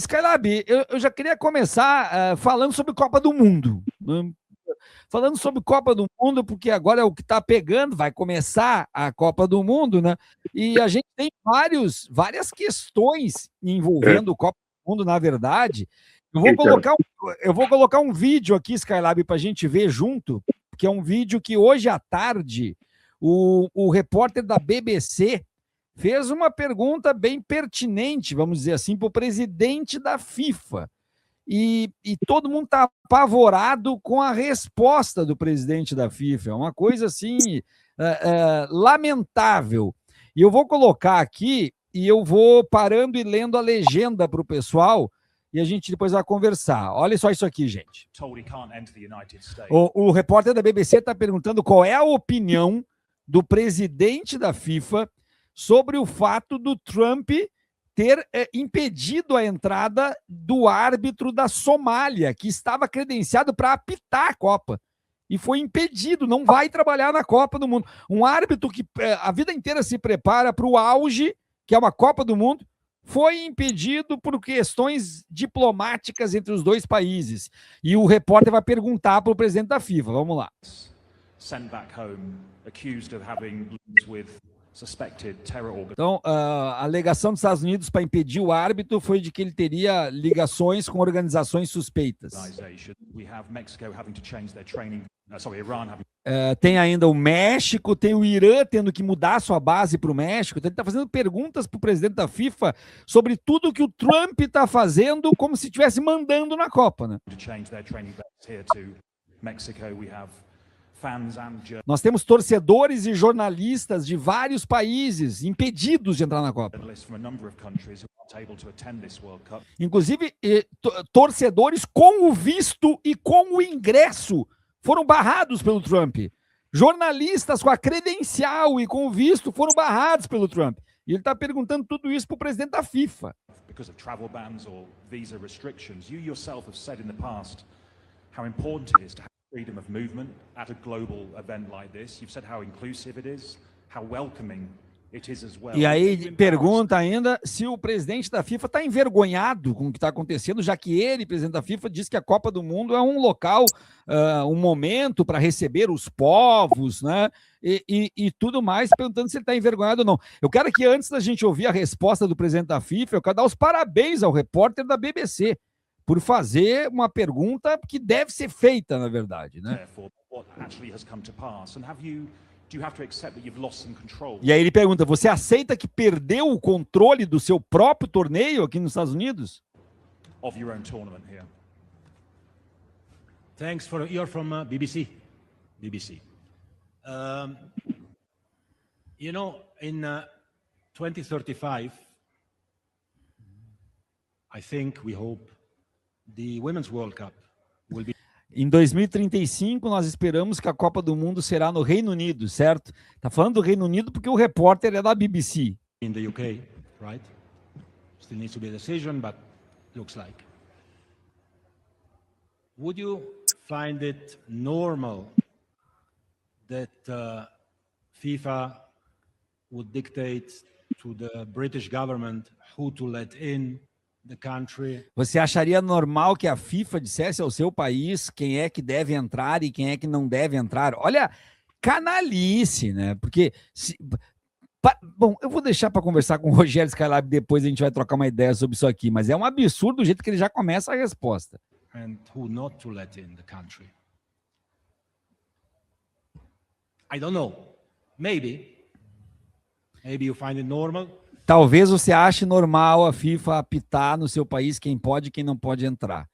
Skylab, eu já queria começar falando sobre Copa do Mundo. Né? Falando sobre Copa do Mundo, porque agora é o que está pegando, vai começar a Copa do Mundo, né? E a gente tem várias questões envolvendo Copa do Mundo, na verdade. Eu vou colocar um vídeo aqui, Skylab, para a gente ver junto, que é um vídeo que hoje à tarde o repórter da BBC fez uma pergunta bem pertinente, vamos dizer assim, para o presidente da FIFA. E todo mundo está apavorado com a resposta do presidente da FIFA. É uma coisa assim lamentável. E eu vou colocar aqui e eu vou parando e lendo a legenda para o pessoal e a gente depois vai conversar. Olha só isso aqui, gente. O repórter da BBC está perguntando qual é a opinião do presidente da FIFA sobre o fato do Trump ter impedido a entrada do árbitro da Somália, que estava credenciado para apitar a Copa. E foi impedido, não vai trabalhar na Copa do Mundo. Um árbitro que a vida inteira se prepara para o auge, que é uma Copa do Mundo, foi impedido por questões diplomáticas entre os dois países. E o repórter vai perguntar para o presidente da FIFA. Vamos lá. Sent back home, accused of having links with Então, a alegação dos Estados Unidos para impedir o árbitro foi de que ele teria ligações com organizações suspeitas. Tem ainda o México, tem o Irã tendo que mudar sua base para o México. Então, ele está fazendo perguntas para o presidente da FIFA sobre tudo que o Trump está fazendo, como se estivesse mandando na Copa, né? Nós temos torcedores e jornalistas de vários países impedidos de entrar na Copa. Inclusive, torcedores com o visto e com o ingresso foram barrados pelo Trump. Jornalistas com a credencial e com o visto foram barrados pelo Trump. E ele está perguntando tudo isso para o presidente da FIFA. Because of travel bans or visa restrictions, you yourself have said in the past how important it is to have freedom of movement at a global event like this. You've said how inclusive it is, how welcoming it is as well. E aí pergunta ainda se o presidente da FIFA está envergonhado com o que está acontecendo, já que ele, presidente da FIFA, diz que a Copa do Mundo é um local, um momento para receber os povos, né? E tudo mais, perguntando se ele está envergonhado ou não. Eu quero que antes da gente ouvir a resposta do presidente da FIFA, eu quero dar os parabéns ao repórter da BBC por fazer uma pergunta que deve ser feita, na verdade, né? E aí ele pergunta, você aceita que perdeu o controle do seu próprio torneio aqui nos Estados Unidos? Thanks for you're from BBC. BBC. You know, in 2035, I think we hope the Women's World Cup will be. Em 2035, nós esperamos que a Copa do Mundo será no Reino Unido, certo? Tá falando do Reino Unido porque o repórter é da BBC. In the UK, right? Still needs to be a decision, but looks like. Would you find it normal that FIFA would dictate to the British government who to let in the country? Você acharia normal que a FIFA dissesse ao seu país quem é que deve entrar e quem é que não deve entrar? Olha, canalice, né? Porque bom, eu vou deixar para conversar com o Rogério Skylab depois, a gente vai trocar uma ideia sobre isso aqui, mas é um absurdo o jeito que ele já começa a resposta. And who not to let in the country? I don't know. Maybe you find it normal. Talvez você ache normal a FIFA apitar no seu país quem pode e quem não pode entrar.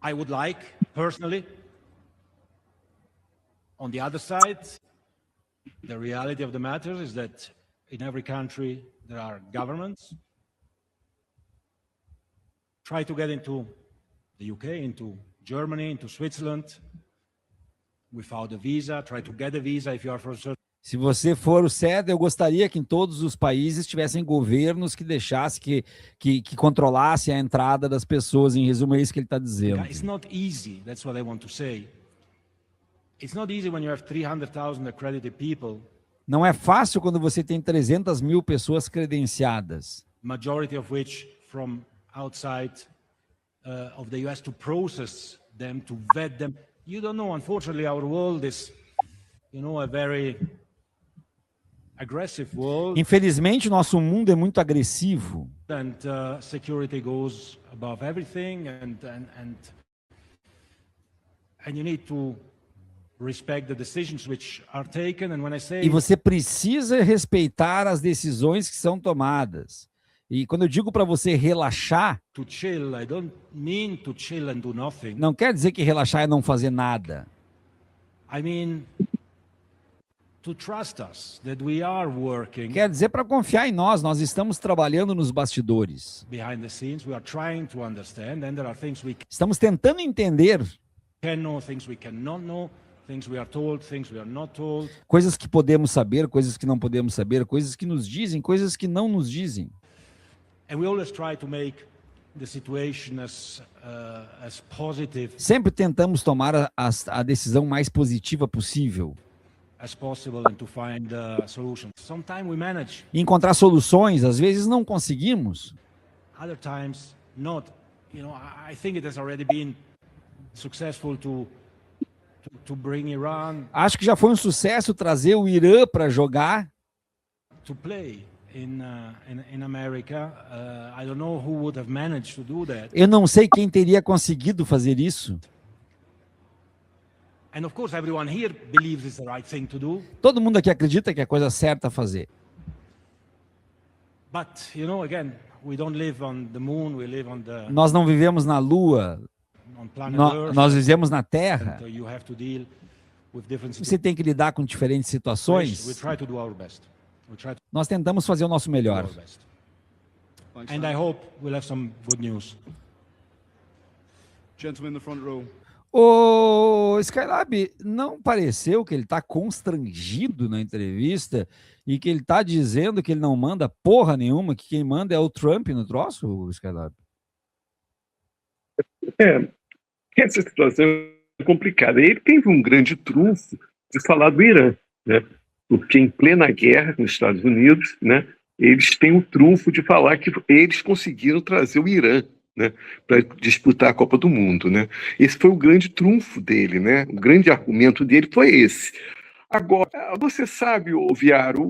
I would like, personally. On the other side, the reality of the matter is that in every country there are governments. Try to get into the UK, into Germany, into Switzerland without a visa. Try to get a visa if you are from certain. Se você for o certo, eu gostaria que em todos os países tivessem governos que deixassem, que controlassem a entrada das pessoas. Em resumo, é isso que ele está dizendo. It's not easy, that's what I want to say. It's not easy when you have 300,000 accredited people. Não é fácil quando você tem 300 mil pessoas credenciadas. majority of which from outside of the US, to process them, to vet them. You don't know, unfortunately, our world is, a very aggressive world. Infelizmente, nosso mundo é muito agressivo. And security goes above everything, and you need to respect the decisions which are taken. And when I say, e você precisa respeitar as decisões que são tomadas. E quando eu digo para você relaxar, to chill, I don't mean to chill and do nothing. não quer dizer que relaxar é não fazer nada. I mean to trust us that we are working. Quer dizer para confiar em nós estamos trabalhando nos bastidores. Behind the scenes, we are trying to understand, and there are things we Estamos tentando entender can know, things we cannot know, things we are told, things we are not told. Coisas que podemos saber, coisas que não podemos saber, coisas que nos dizem, coisas que não nos dizem. And we always try to make the situation as positive Sempre tentamos tomar a decisão mais positiva possível. as possible and to find solutions. Sometimes we manage. E encontrar soluções, às vezes não conseguimos. Other times not. I think it has already been successful to bring Iran. Acho que já foi um sucesso trazer o Irã para jogar. To play in America. I don't know who would have managed to do that. Eu não sei quem teria conseguido fazer isso. And of course everyone here believes it's the right thing to do. Todo mundo aqui acredita que é a coisa certa a fazer. But again, we don't live on the moon, we live on the Nós não vivemos na Lua, on planet Earth. nós vivemos na Terra. So you have to deal with different Você tem que lidar com diferentes situações. We try to do our best. Nós tentamos fazer o nosso melhor. And I hope we'll have some good news. Gentleman in the front row. O Skylab, não pareceu que ele está constrangido na entrevista e que ele está dizendo que ele não manda porra nenhuma, que quem manda é o Trump no troço, Skylab? Essa situação é complicada. Ele teve um grande trunfo de falar do Irã, né? Porque em plena guerra com os Estados Unidos, né, eles têm o trunfo de falar que eles conseguiram trazer o Irã, né, para disputar a Copa do Mundo, né? Esse foi o grande trunfo dele, né? O grande argumento dele foi esse. Agora, você sabe, Viaro,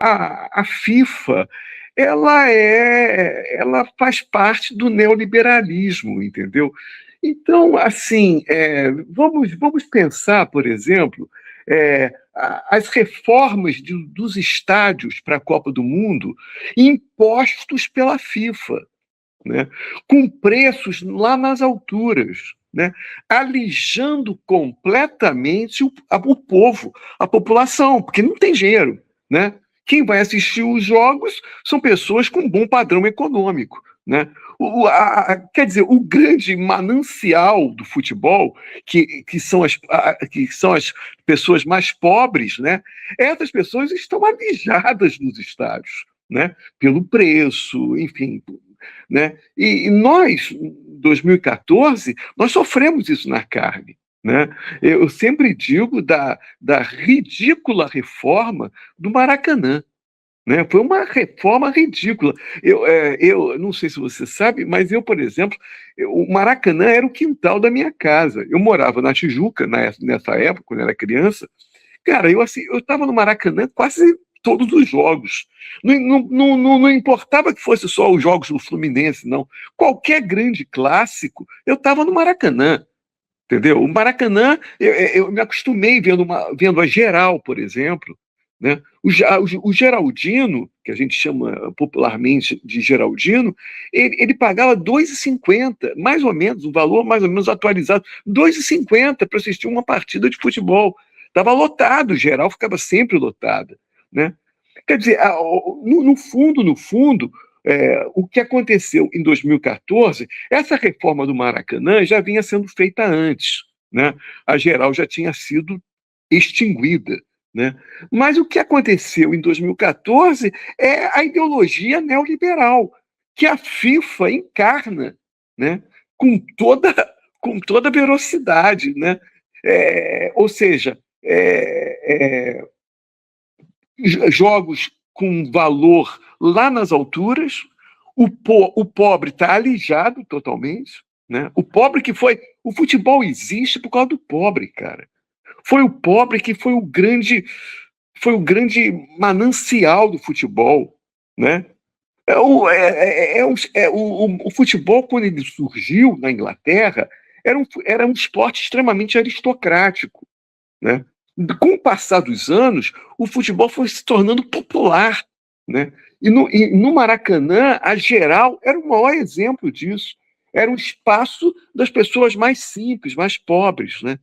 a FIFA, ela faz parte do neoliberalismo, entendeu? Então, assim, vamos pensar, por exemplo, as reformas dos estádios para a Copa do Mundo impostos pela FIFA, né, com preços lá nas alturas, né, alijando completamente o povo, a população, porque não tem dinheiro, né? Quem vai assistir os jogos são pessoas com bom padrão econômico, né? Quer dizer, o grande manancial do futebol, que são as pessoas mais pobres, né? Essas pessoas estão alijadas nos estádios, né? Pelo preço, enfim, né? E nós, em 2014, nós sofremos isso na carne, né? Eu sempre digo da ridícula reforma do Maracanã, né? Foi uma reforma ridícula. Eu não sei se você sabe, mas eu, por exemplo, o Maracanã era o quintal da minha casa. Eu morava na Tijuca nessa época, quando eu era criança. Cara, eu estava no Maracanã quase todos os jogos. Não importava que fosse só os jogos do Fluminense, não. Qualquer grande clássico, eu estava no Maracanã. Entendeu? O Maracanã, eu me acostumei vendo a Geral, por exemplo, né? O Geraldino, que a gente chama popularmente de Geraldino, ele pagava R$ 2,50, mais ou menos, um valor mais ou menos atualizado, R$ 2,50 para assistir uma partida de futebol. Estava lotado, o Geral ficava sempre lotada, né? Quer dizer, no fundo, o que aconteceu em 2014, essa reforma do Maracanã já vinha sendo feita antes, né? A Geral já tinha sido extinguida, né? Mas o que aconteceu em 2014 é a ideologia neoliberal que a FIFA encarna, né? Com toda velocidade, né? Ou seja, jogos com valor lá nas alturas, o pobre está alijado totalmente, né? O pobre que foi... O futebol existe por causa do pobre, cara. Foi o pobre que foi o grande manancial do futebol, né? O futebol, quando ele surgiu na Inglaterra, era um esporte extremamente aristocrático, né? Com o passar dos anos, o futebol foi se tornando popular, né? E no Maracanã, a Geral era o maior exemplo disso. Era um espaço das pessoas mais simples, mais pobres, né?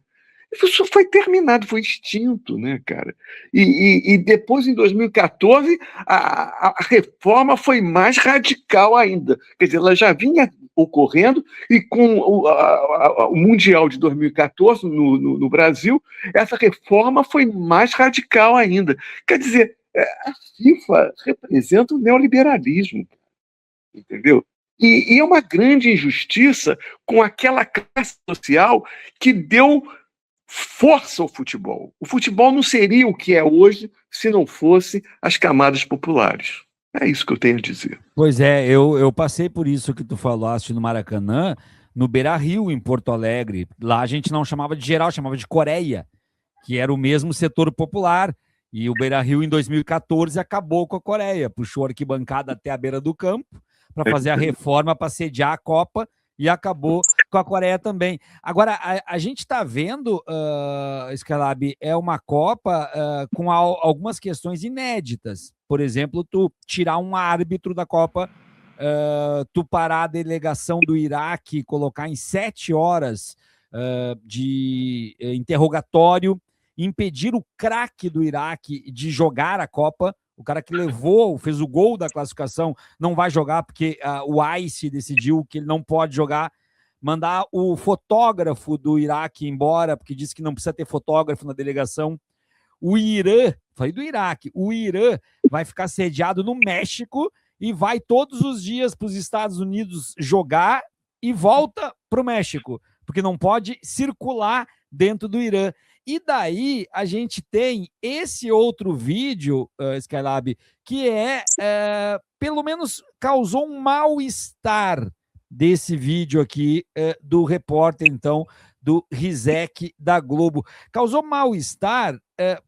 Isso foi terminado, foi extinto, né, cara? E depois, em 2014, a reforma foi mais radical ainda. Quer dizer, ela já vinha ocorrendo, e com o Mundial de 2014 no Brasil, essa reforma foi mais radical ainda. Quer dizer, a FIFA representa o neoliberalismo, entendeu? E é uma grande injustiça com aquela classe social que deu força ao futebol. O futebol não seria o que é hoje se não fosse as camadas populares. É isso que eu tenho a dizer. Pois é, eu passei por isso que tu falaste no Maracanã, no Beira-Rio, em Porto Alegre. Lá a gente não chamava de Geral, chamava de Coreia, que era o mesmo setor popular. E o Beira-Rio, em 2014, acabou com a Coreia. Puxou a arquibancada até a beira do campo para fazer a reforma para sediar a Copa, e acabou com a Coreia também. Agora, a gente está vendo, Skylab, é uma Copa com algumas questões inéditas. Por exemplo, tu tirar um árbitro da Copa, tu parar a delegação do Iraque, colocar em 7 horas de interrogatório, impedir o craque do Iraque de jogar a Copa. O cara que fez o gol da classificação, não vai jogar porque o ICE decidiu que ele não pode jogar. Mandar o fotógrafo do Iraque embora, porque disse que não precisa ter fotógrafo na delegação. O Irã, falei do Iraque, o Irã vai ficar sediado no México e vai todos os dias para os Estados Unidos jogar e volta para o México, porque não pode circular dentro do Irã. E daí a gente tem esse outro vídeo, Skylab, que pelo menos causou um mal-estar desse vídeo aqui, do repórter, então, do Rizek da Globo. Causou mal-estar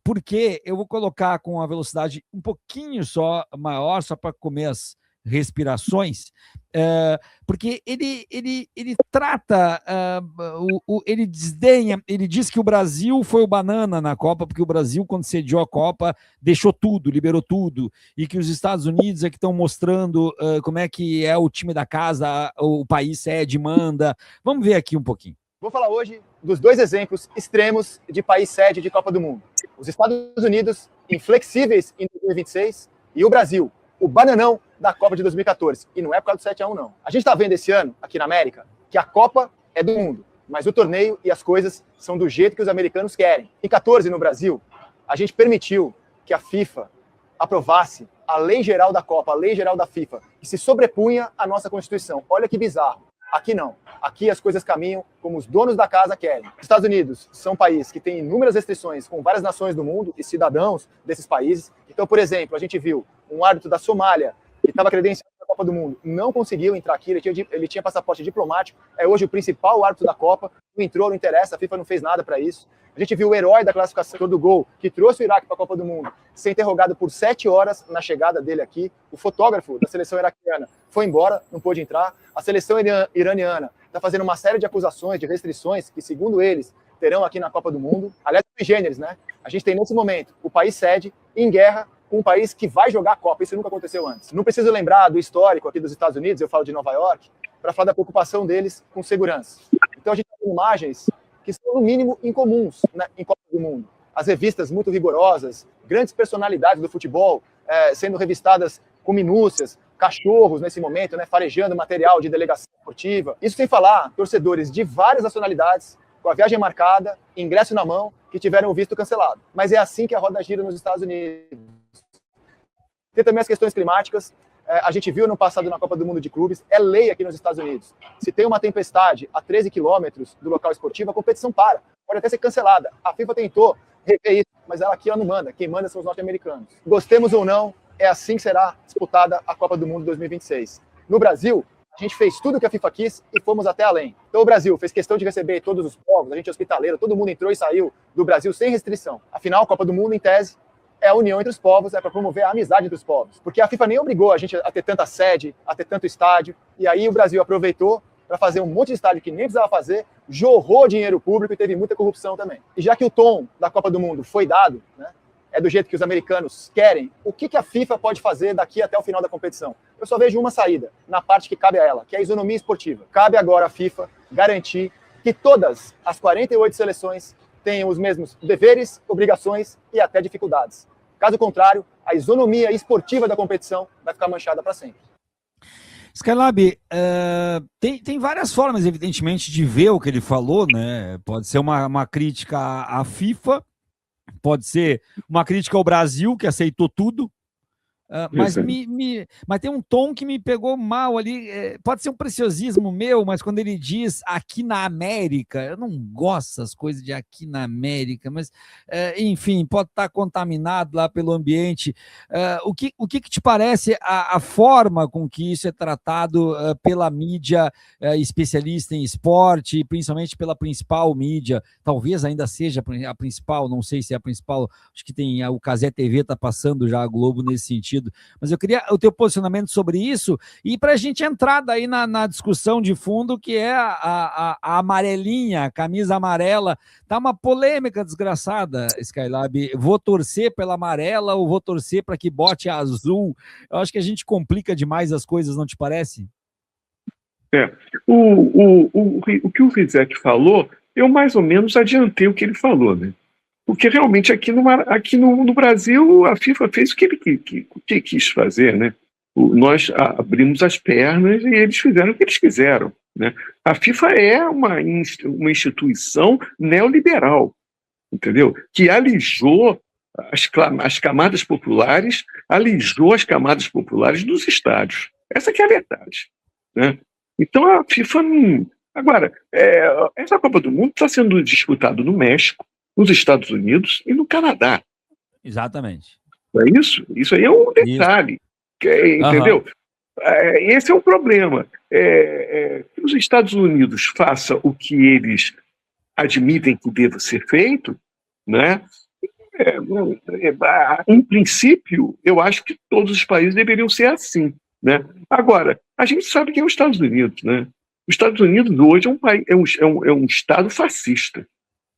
porque eu vou colocar com a velocidade um pouquinho só maior, só para comer as respirações, porque ele trata, ele desdenha, ele diz que o Brasil foi o banana na Copa, porque o Brasil, quando sediou a Copa, deixou tudo, liberou tudo, e que os Estados Unidos é que estão mostrando como é que é o time da casa, o país sede, manda. Vamos ver aqui um pouquinho. Vou falar hoje dos 2 exemplos extremos de país sede de Copa do Mundo. Os Estados Unidos, inflexíveis em 2026, e o Brasil, o bananão da Copa de 2014. E não é por causa do 7-1, não. A gente está vendo esse ano, aqui na América, que a Copa é do mundo, mas o torneio e as coisas são do jeito que os americanos querem. Em 14, no Brasil, a gente permitiu que a FIFA aprovasse a lei geral da Copa, a lei geral da FIFA, que se sobrepunha à nossa Constituição. Olha que bizarro. Aqui não. Aqui as coisas caminham como os donos da casa querem. Os Estados Unidos são um país que tem inúmeras restrições com várias nações do mundo e cidadãos desses países. Então, por exemplo, a gente viu um árbitro da Somália que estava credenciado na Copa do Mundo, não conseguiu entrar aqui, ele tinha passaporte diplomático, é hoje o principal árbitro da Copa, não entrou, não interessa, a FIFA não fez nada para isso. A gente viu o herói da classificação do gol, que trouxe o Iraque para a Copa do Mundo, ser interrogado por 7 horas na chegada dele aqui. O fotógrafo da seleção iraquiana foi embora, não pôde entrar. A seleção iraniana está fazendo uma série de acusações, de restrições, que, segundo eles, terão aqui na Copa do Mundo. Aliás, sui generis, né? A gente tem, nesse momento, o país sede em guerra com um país que vai jogar a Copa. Isso nunca aconteceu antes. Não preciso lembrar do histórico aqui dos Estados Unidos, eu falo de Nova York, para falar da preocupação deles com segurança. Então, a gente tem imagens que são, no mínimo, incomuns, né, em Copa do Mundo. As revistas muito rigorosas, grandes personalidades do futebol sendo revistadas com minúcias, cachorros nesse momento, né, farejando material de delegação esportiva. Isso sem falar torcedores de várias nacionalidades, com a viagem marcada, ingresso na mão, que tiveram o visto cancelado. Mas é assim que a roda gira nos Estados Unidos. Tem também as questões climáticas. A gente viu no passado na Copa do Mundo de Clubes, é lei aqui nos Estados Unidos. Se tem uma tempestade a 13 quilômetros do local esportivo, a competição para. Pode até ser cancelada. A FIFA tentou rever isso, mas ela aqui não manda. Quem manda são os norte-americanos. Gostemos ou não, é assim que será disputada a Copa do Mundo 2026. No Brasil, a gente fez tudo o que a FIFA quis e fomos até além. Então o Brasil fez questão de receber todos os povos, a gente é hospitaleiro, todo mundo entrou e saiu do Brasil sem restrição. Afinal, a Copa do Mundo, em tese, é a união entre os povos, é para promover a amizade dos povos. Porque a FIFA nem obrigou a gente a ter tanta sede, a ter tanto estádio, e aí o Brasil aproveitou para fazer um monte de estádio que nem precisava fazer, jorrou dinheiro público e teve muita corrupção também. E já que o tom da Copa do Mundo foi dado, né, é do jeito que os americanos querem, o que a FIFA pode fazer daqui até o final da competição? Eu só vejo uma saída, na parte que cabe a ela, que é a isonomia esportiva. Cabe agora à FIFA garantir que todas as 48 seleções tenham os mesmos deveres, obrigações e até dificuldades. Caso contrário, a isonomia esportiva da competição vai ficar manchada para sempre. Skylab, tem várias formas, evidentemente, de ver o que ele falou, né? Pode ser uma crítica à FIFA, pode ser uma crítica ao Brasil, que aceitou tudo, mas tem um tom que me pegou mal ali. Pode ser um preciosismo meu, mas quando ele diz aqui na América, eu não gosto dessas coisas de aqui na América, mas enfim, pode estar contaminado lá pelo ambiente. O que te parece a forma com que isso é tratado pela mídia especialista em esporte, principalmente pela principal mídia? Talvez ainda seja a principal, não sei se é a principal, acho que tem o Cazé TV, está passando já a Globo nesse sentido. Mas eu queria o teu posicionamento sobre isso e para a gente entrar daí na discussão de fundo, que é a amarelinha, a camisa amarela. Tá uma polêmica desgraçada, Skylab. Vou torcer pela amarela ou vou torcer para que bote a azul? Eu acho que a gente complica demais as coisas, não te parece? O que o Rizek falou, eu mais ou menos adiantei o que ele falou, né? Porque realmente aqui no Brasil a FIFA fez o que ele quis fazer, né? Nós abrimos as pernas e eles fizeram o que eles quiseram, né? A FIFA é uma instituição neoliberal, entendeu? Que alijou as camadas populares, alijou as camadas populares dos estádios. Essa que é a verdade, né? Então a FIFA não... Agora, essa Copa do Mundo está sendo disputada no México, nos Estados Unidos e no Canadá. Exatamente. Não é isso? Isso aí é um detalhe. Entendeu? Esse é o problema. Que os Estados Unidos façam o que eles admitem que deva ser feito, né? Em princípio, eu acho que todos os países deveriam ser assim, né? Agora, a gente sabe que é os Estados Unidos, né? Os Estados Unidos hoje é um Estado fascista.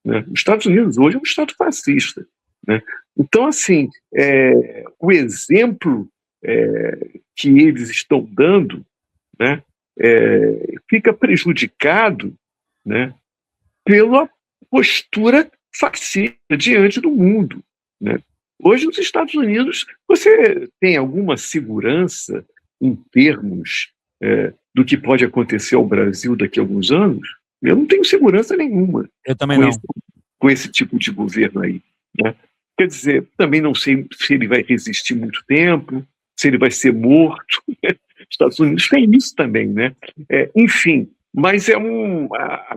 Né? Os Estados Unidos hoje é um Estado fascista, né? Então, assim, o exemplo que eles estão dando, né, fica prejudicado, né, pela postura fascista diante do mundo, né? Hoje, nos Estados Unidos, você tem alguma segurança em termos do que pode acontecer ao Brasil daqui a alguns anos? Eu não tenho segurança nenhuma. Eu também não. Com esse tipo de governo aí, né? Quer dizer, também não sei se ele vai resistir muito tempo, se ele vai ser morto. Os Estados Unidos tem isso também, né? Enfim, mas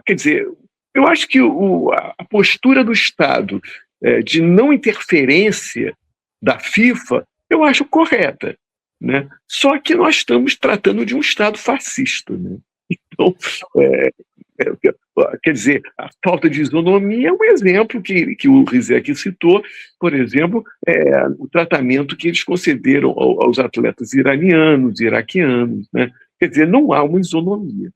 quer dizer, eu acho que a postura do Estado de não interferência da FIFA, eu acho correta, né? Só que nós estamos tratando de um Estado fascista, né? Então, quer dizer, a falta de isonomia é um exemplo que o Rizek citou, por exemplo, o tratamento que eles concederam aos atletas iranianos, iraquianos, né? Quer dizer, não há uma isonomia.